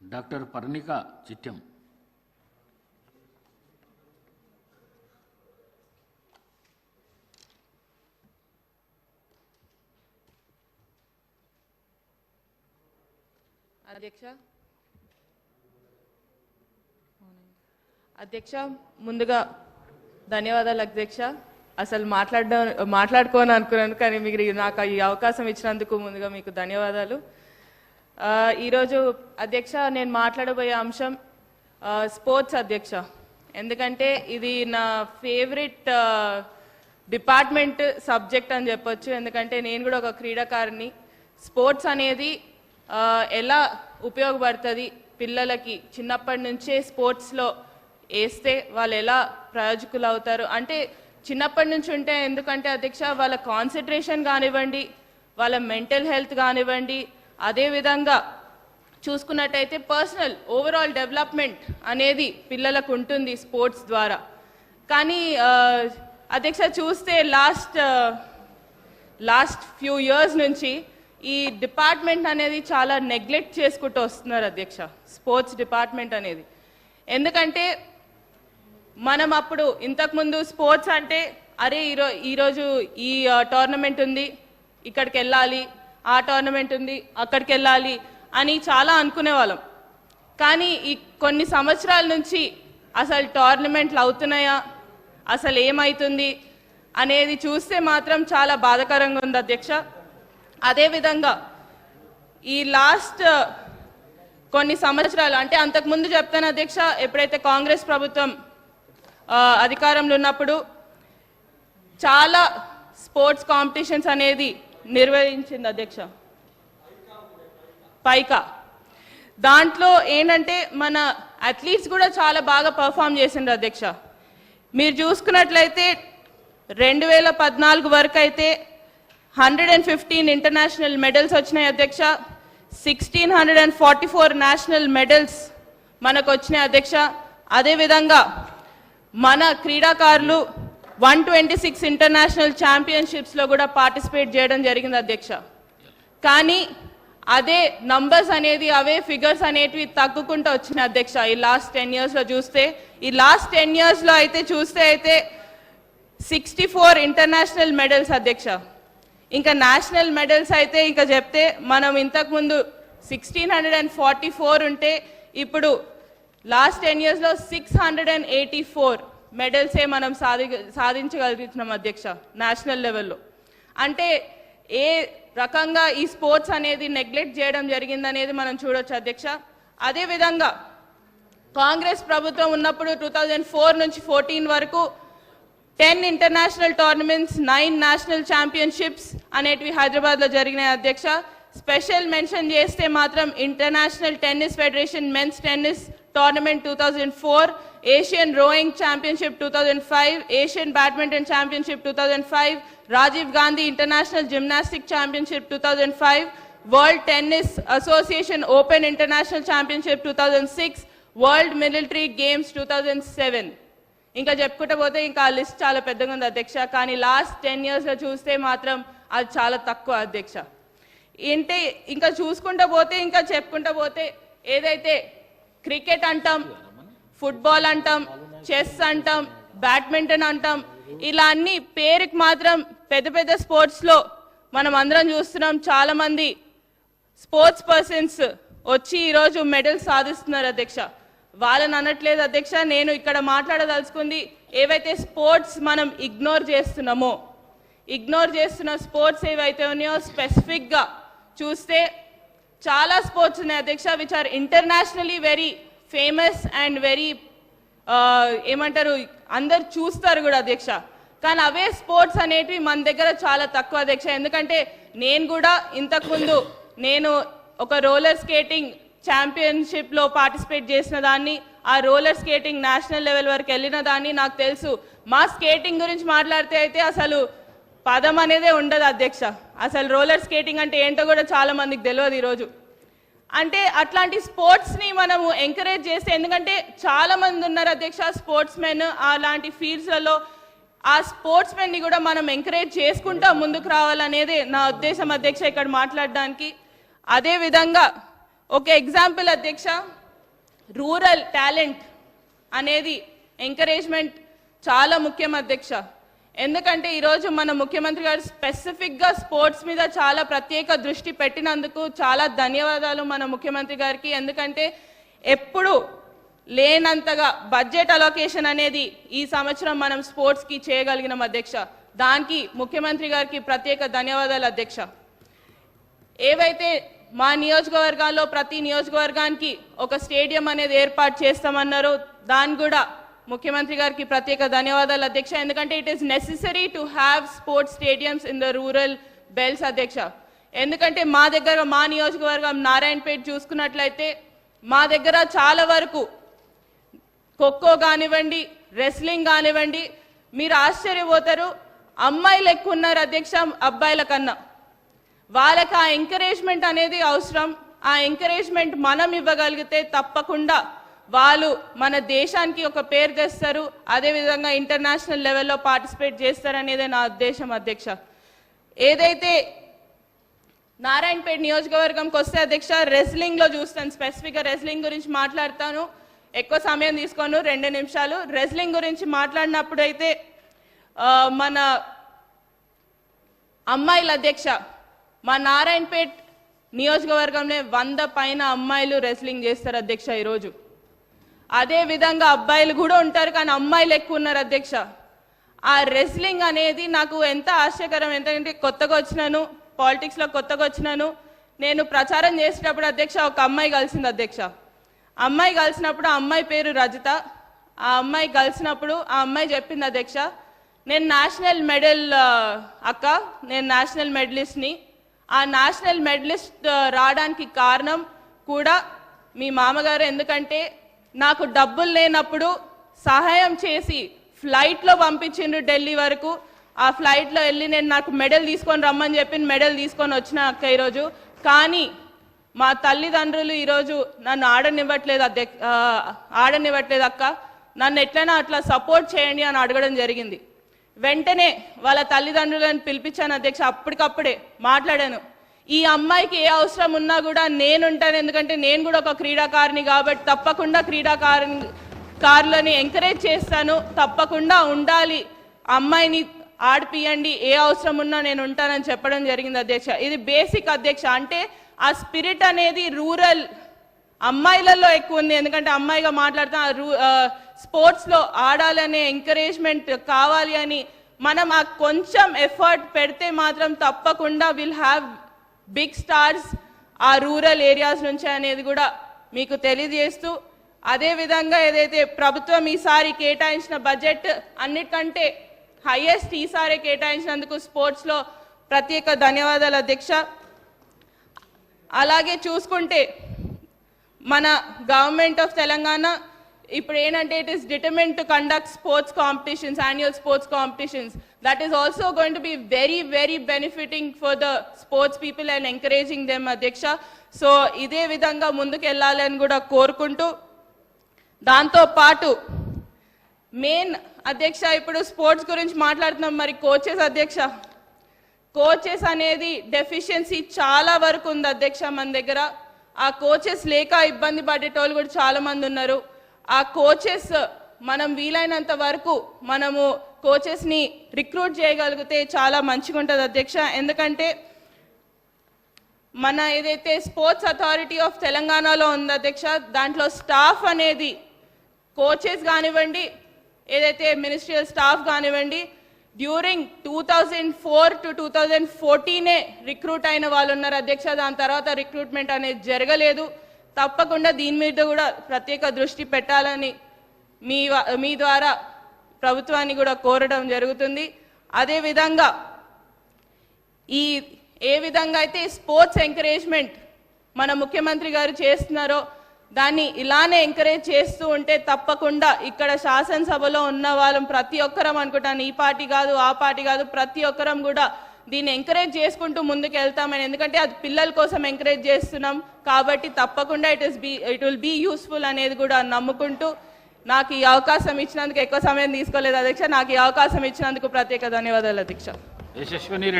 Doctor Parnika Chittem. అధ్యక్ష ముందుగా ధన్యవాదాలు అధ్యక్ష. అసలు మాట్లాడుకోని అనుకున్నాను, కానీ మీరు నాకు ఈ అవకాశం ఇచ్చినందుకు ముందుగా మీకు ధన్యవాదాలు. ఈరోజు అధ్యక్ష నేను మాట్లాడబోయే అంశం స్పోర్ట్స్ అధ్యక్ష. ఎందుకంటే ఇది నా ఫేవరెట్ డిపార్ట్మెంట్ సబ్జెక్ట్ అని చెప్పొచ్చు. ఎందుకంటే నేను కూడా ఒక క్రీడాకారిని. స్పోర్ట్స్ అనేది ఎలా ఉపయోగపడుతుంది పిల్లలకి, చిన్నప్పటి నుంచే స్పోర్ట్స్లో వేస్తే వాళ్ళు ఎలా ప్రయోజకులు అవుతారు అంటే చిన్నప్పటి నుంచి ఉంటే, ఎందుకంటే అధ్యక్ష వాళ్ళ కాన్సన్ట్రేషన్ కానివ్వండి, వాళ్ళ మెంటల్ హెల్త్ కానివ్వండి, అదేవిధంగా చూసుకున్నట్టయితే పర్సనల్ ఓవరాల్ డెవలప్మెంట్ అనేది పిల్లలకు ఉంటుంది స్పోర్ట్స్ ద్వారా. కానీ అధ్యక్ష చూస్తే లాస్ట్ ఫ్యూ ఇయర్స్ నుంచి ఈ డిపార్ట్మెంట్ అనేది చాలా నెగ్లెక్ట్ చేసుకుంటూ వస్తున్నారు అధ్యక్ష, స్పోర్ట్స్ డిపార్ట్మెంట్ అనేది. ఎందుకంటే మనం అప్పుడు ఇంతకుముందు స్పోర్ట్స్ అంటే అరే ఈరోజు ఈ టోర్నమెంట్ ఉంది ఇక్కడికి వెళ్ళాలి, ఆ టోర్నమెంట్ ఉంది అక్కడికి వెళ్ళాలి అని చాలా అనుకునేవాళ్ళం. కానీ ఈ కొన్ని సంవత్సరాల నుంచి అసలు టోర్నమెంట్లు అవుతున్నాయా, అసలు ఏమవుతుంది అనేది చూస్తే మాత్రం చాలా బాధాకరంగా ఉంది అధ్యక్ష. అదేవిధంగా ఈ లాస్ట్ కొన్ని సంవత్సరాలు అంటే అంతకుముందు చెప్తాను అధ్యక్ష, ఎప్పుడైతే కాంగ్రెస్ ప్రభుత్వం అధికారంలో ఉన్నప్పుడు చాలా స్పోర్ట్స్ కాంపిటీషన్స్ అనేది నిర్వహించింది అధ్యక్ష. పైకా దాంట్లో ఏంటంటే మన అథ్లీట్స్ కూడా చాలా బాగా పర్ఫామ్ చేసిండ్రు అధ్యక్ష. మీరు చూసుకున్నట్లయితే 2014 వరకు అయితే 115 ఇంటర్నేషనల్ మెడల్స్ వచ్చినాయి అధ్యక్ష. 1644 నేషనల్ మెడల్స్ మనకు వచ్చినాయి అధ్యక్ష. అదేవిధంగా మన క్రీడాకారులు 126 ఇంటర్నేషనల్ ఛాంపియన్షిప్స్లో కూడా పార్టిసిపేట్ చేయడం జరిగింది అధ్యక్ష. కానీ అదే నంబర్స్ అనేది, అవే ఫిగర్స్ అనేటివి తగ్గుకుంటూ వచ్చినాయి అధ్యక్ష. ఈ లాస్ట్ 10 ఇయర్స్లో చూస్తే, ఈ లాస్ట్ 10 ఇయర్స్లో అయితే చూస్తే అయితే 64 ఇంటర్నేషనల్ మెడల్స్ అధ్యక్ష. ఇంకా నేషనల్ మెడల్స్ అయితే ఇంకా చెప్తే మనం ఇంతకుముందు 1644 ఉంటే ఇప్పుడు లాస్ట్ 10 ఇయర్స్లో 684 మెడల్సే మనం సాధించగలుగుతున్నాం అధ్యక్ష నేషనల్ లెవెల్లో. అంటే ఏ రకంగా ఈ స్పోర్ట్స్ అనేది నెగ్లెక్ట్ చేయడం జరిగిందనేది మనం చూడొచ్చు అధ్యక్ష. అదేవిధంగా కాంగ్రెస్ ప్రభుత్వం ఉన్నప్పుడు 2004 నుంచి 14 వరకు 10 ఇంటర్నేషనల్ టోర్నమెంట్స్, 9 నేషనల్ ఛాంపియన్షిప్స్ అనేటివి హైదరాబాద్లో జరిగినాయి అధ్యక్ష. స్పెషల్ మెన్షన్ చేస్తే మాత్రం international tennis federation men's tennis tournament 2004, Asian rowing championship 2005, Asian badminton championship 2005, Rajiv Gandhi international gymnastic championship 2005, world tennis association open international championship 2006, world military games 2007. ఇంకా చెప్పుకుంటూ పోతే ఇంకా ఆ లిస్ట్ చాలా పెద్దగా ఉంది అధ్యక్ష. కానీ లాస్ట్ 10 ఇయర్స్లో చూస్తే మాత్రం అది చాలా తక్కువ అధ్యక్ష. ఏంటి ఇంకా చూసుకుంటూ పోతే, ఇంకా చెప్పుకుంటూ పోతే ఏదైతే క్రికెట్ అంటాం, ఫుట్బాల్ అంటాం, చెస్ అంటాం, బ్యాడ్మింటన్ అంటాం, ఇలా అన్ని పేరుకి మాత్రం పెద్ద పెద్ద స్పోర్ట్స్లో మనం అందరం చూస్తున్నాం. చాలామంది స్పోర్ట్స్ పర్సన్స్ వచ్చి ఈరోజు మెడల్స్ సాధిస్తున్నారు అధ్యక్ష. వాళ్ళని అనట్లేదు అధ్యక్ష. నేను ఇక్కడ మాట్లాడదలుచుకుంది ఏవైతే స్పోర్ట్స్ మనం ఇగ్నోర్ చేస్తున్న స్పోర్ట్స్ ఏవైతే ఉన్నాయో స్పెసిఫిక్గా చూస్తే చాలా స్పోర్ట్స్ ఉన్నాయి అధ్యక్ష, which are internationally very famous and very ఏమంటారు అందరు చూస్తారు కూడా అధ్యక్ష. కానీ అవే స్పోర్ట్స్ అనేటివి మన దగ్గర చాలా తక్కువ అధ్యక్ష. ఎందుకంటే నేను కూడా ఇంతకుముందు నేను ఒక రోలర్ స్కేటింగ్ ఛాంపియన్షిప్లో పార్టిసిపేట్ చేసిన దాన్ని, ఆ రోలర్ స్కేటింగ్ నేషనల్ లెవెల్ వరకు వెళ్ళిన దాన్ని నాకు తెలుసు. మా స్కేటింగ్ గురించి మాట్లాడితే అయితే అసలు పదం అనేదే ఉండదు అధ్యక్ష. అసలు రోలర్ స్కేటింగ్ అంటే ఏంటో కూడా చాలా మందికి తెలియదు ఈరోజు. అంటే అట్లాంటి స్పోర్ట్స్ని మనము ఎంకరేజ్ చేస్తే, ఎందుకంటే చాలా మంది ఉన్నారు అధ్యక్ష స్పోర్ట్స్ మెన్ అలాంటి ఫీల్డ్స్లలో, ఆ స్పోర్ట్స్ మెన్ని కూడా మనం ఎంకరేజ్ చేసుకుంటా ముందుకు రావాలనేది నా ఉద్దేశం అధ్యక్ష ఇక్కడ మాట్లాడడానికి. అదేవిధంగా ఒక ఎగ్జాంపుల్ అధ్యక్ష, రూరల్ టాలెంట్ అనేది ఎంకరేజ్మెంట్ చాలా ముఖ్యం అధ్యక్ష. ఎందుకంటే ఈరోజు మన ముఖ్యమంత్రి గారు స్పెసిఫిక్గా స్పోర్ట్స్ మీద చాలా ప్రత్యేక దృష్టి పెట్టినందుకు చాలా ధన్యవాదాలు మన ముఖ్యమంత్రి గారికి. ఎందుకంటే ఎప్పుడు లేనంతగా బడ్జెట్ అలొకేషన్ అనేది ఈ సంవత్సరం మనం స్పోర్ట్స్కి చేయగలిగినాం అధ్యక్ష. దానికి ముఖ్యమంత్రి గారికి ప్రత్యేక ధన్యవాదాలు అధ్యక్ష. ఏవైతే మా నియోజకవర్గాల్లో ప్రతి నియోజకవర్గానికి ఒక స్టేడియం అనేది ఏర్పాటు చేస్తామన్నారో దాన్ని కూడా ముఖ్యమంత్రి గారికి ప్రత్యేక ధన్యవాదాలు అధ్యక్ష. ఎందుకంటే it is necessary to have sports stadiums in the rural belts అధ్యక్ష. ఎందుకంటే మా దగ్గర మా నియోజకవర్గం నారాయణపేట చూసుకున్నట్లయితే మా దగ్గర చాలా వరకు ఖోఖో కానివ్వండి, రెస్లింగ్ కానివ్వండి, మీరు ఆశ్చర్యపోతారు, అమ్మాయిలు ఎక్కువ ఉన్నారు అధ్యక్ష అబ్బాయిల కన్నా. వాళ్ళకి ఆ ఎంకరేజ్మెంట్ అనేది అవసరం. ఆ ఎంకరేజ్మెంట్ మనం ఇవ్వగలిగితే తప్పకుండా వాళ్ళు మన దేశానికి ఒక పేరు తెస్తారు, అదేవిధంగా ఇంటర్నేషనల్ లెవెల్లో పార్టిసిపేట్ చేస్తారనేదే నా ఉద్దేశం అధ్యక్ష. ఏదైతే నారాయణపేట నియోజకవర్గంకి వస్తే అధ్యక్ష రెస్లింగ్లో చూస్తాను, స్పెసిఫిక్గా రెస్లింగ్ గురించి మాట్లాడతాను. ఎక్కువ సమయం తీసుకోను, 2 నిమిషాలు. రెస్లింగ్ గురించి మాట్లాడినప్పుడు అయితే మన అమ్మాయిల అధ్యక్ష మా నారాయణపేట్ నియోజకవర్గంలో 100 పైన అమ్మాయిలు రెస్లింగ్ చేస్తారు అధ్యక్ష ఈరోజు. అదే విధంగా అబ్బాయిలు కూడా ఉంటారు, కానీ అమ్మాయిలు ఎక్కువ ఉన్నారు అధ్యక్ష. ఆ రెస్లింగ్ అనేది నాకు ఎంత ఆశ్చర్యకరం, ఎందుకంటే కొత్తగా వచ్చినాను, పాలిటిక్స్లో కొత్తగా వచ్చినాను. నేను ప్రచారం చేసేటప్పుడు అధ్యక్ష ఒక అమ్మాయి కలిసింది అధ్యక్ష. అమ్మాయి కలిసినప్పుడు ఆ అమ్మాయి పేరు రజిత. ఆ అమ్మాయి కలిసినప్పుడు ఆ అమ్మాయి చెప్పింది అధ్యక్ష, నేను నేషనల్ మెడల్ అక్క, నేను నేషనల్ మెడలిస్ట్ని. ఆ నేషనల్ మెడలిస్ట్ రావడానికి కారణం కూడా మీ మామగారు. ఎందుకంటే నాకు డబ్బులు లేనప్పుడు సహాయం చేసి ఫ్లైట్లో పంపించిండ్రు ఢిల్లీ వరకు. ఆ ఫ్లైట్లో వెళ్ళి నేను నాకు మెడల్ తీసుకొని రమ్మని చెప్పి మెడల్ తీసుకొని వచ్చిన అక్క ఈరోజు. కానీ మా తల్లిదండ్రులు ఈరోజు నన్ను ఆడనివ్వట్లేదు అక్క, నన్ను ఎట్లైనా అట్లా సపోర్ట్ చేయండి అని అడగడం జరిగింది. వెంటనే వాళ్ళ తల్లిదండ్రులను పిలిపించాను అధ్యక్ష. అప్పటికప్పుడే మాట్లాడాను, ఈ అమ్మాయికి ఏ అవసరం ఉన్నా కూడా నేనుంటాను, ఎందుకంటే నేను కూడా ఒక క్రీడాకారిని కాబట్టి తప్పకుండా క్రీడాకారులని ఎంకరేజ్ చేస్తాను, తప్పకుండా ఉండాలి, అమ్మాయిని ఆడిపియండి, ఏ అవసరం ఉన్నా నేను ఉంటానని చెప్పడం జరిగింది అధ్యక్ష. ఇది బేసిక్ అధ్యక్ష. అంటే ఆ స్పిరిట్ అనేది రూరల్ అమ్మాయిలలో ఎక్కువ ఉంది. ఎందుకంటే అమ్మాయిగా మాట్లాడుతాం, స్పోర్ట్స్లో ఆడాలనే ఎంకరేజ్మెంట్ కావాలి అని మనం ఆ కొంచెం ఎఫర్ట్ పెడితే మాత్రం తప్పకుండా విల్ హ్యావ్ బిగ్ స్టార్స్ ఆ రూరల్ ఏరియాస్ నుంచి అనేది కూడా మీకు తెలియజేస్తూ, అదేవిధంగా ఏదైతే ప్రభుత్వం ఈసారి కేటాయించిన బడ్జెట్ అన్నిటికంటే హైయెస్ట్ ఈసారి కేటాయించినందుకు స్పోర్ట్స్లో ప్రత్యేక ధన్యవాదాలు అధ్యక్ష. అలాగే చూసుకుంటే మన గవర్నమెంట్ ఆఫ్ తెలంగాణ ఇప్పుడు ఏంటంటే it is determined to conduct sports competitions, annual sports competitions. That is also going to be very very benefiting for the sports people and encouraging them అధ్యక్ష. సో ఇదే విధంగా ముందుకు వెళ్ళాలని కూడా కోరుకుంటూ, దాంతో పాటు మెయిన్ అధ్యక్ష ఇప్పుడు స్పోర్ట్స్ గురించి మాట్లాడుతున్నాం. మరి కోచెస్ అధ్యక్ష, కోచెస్ అనేది డెఫిషియన్సీ చాలా వరకు ఉంది అధ్యక్ష మన దగ్గర. ఆ కోచెస్ లేక ఇబ్బంది పడేటోళ్ళు కూడా చాలా మంది ఉన్నారు. ఆ కోచెస్ మనం వీలైనంత వరకు మనము కోచెస్ని రిక్రూట్ చేయగలిగితే చాలా మంచిగా ఉంటుంది అధ్యక్ష. ఎందుకంటే మన ఏదైతే స్పోర్ట్స్ అథారిటీ ఆఫ్ తెలంగాణలో ఉంది అధ్యక్ష, దాంట్లో స్టాఫ్ అనేది కోచెస్ కానివ్వండి, ఏదైతే మినిస్ట్రియల్ స్టాఫ్ కానివ్వండి, డ్యూరింగ్ 2004 to 2014 రిక్రూట్ అయిన వాళ్ళు ఉన్నారు అధ్యక్ష. దాని తర్వాత రిక్రూట్మెంట్ అనేది జరగలేదు. తప్పకుండా దీని మీద కూడా ప్రత్యేక దృష్టి పెట్టాలని మీ ద్వారా ప్రభుత్వాన్ని కూడా కోరడం జరుగుతుంది. అదేవిధంగా ఏ విధంగా అయితే స్పోర్ట్స్ ఎంకరేజ్మెంట్ మన ముఖ్యమంత్రి గారు చేస్తున్నారో దాన్ని ఇలానే ఎంకరేజ్ చేస్తూ ఉంటే తప్పకుండా ఇక్కడ శాసనసభలో ఉన్న వాళ్ళం ప్రతి ఒక్కరం అనుకుంటాను, ఈ పార్టీ కాదు ఆ పార్టీ కాదు, ప్రతి ఒక్కరం కూడా దీన్ని ఎంకరేజ్ చేసుకుంటూ ముందుకు వెళ్తామని. ఎందుకంటే అది పిల్లల కోసం ఎంకరేజ్ చేస్తున్నాం కాబట్టి తప్పకుండా ఇట్ విల్ బీ యూస్ఫుల్ అనేది కూడా నమ్ముకుంటూ, నాకు ఈ అవకాశం ఇచ్చినందుకు, ఎక్కువ సమయం తీసుకోలేదు అధ్యక్ష, నాకు ఈ అవకాశం ఇచ్చినందుకు ప్రత్యేక ధన్యవాదాలు అధ్యక్ష. యశస్విని రెడ్డి.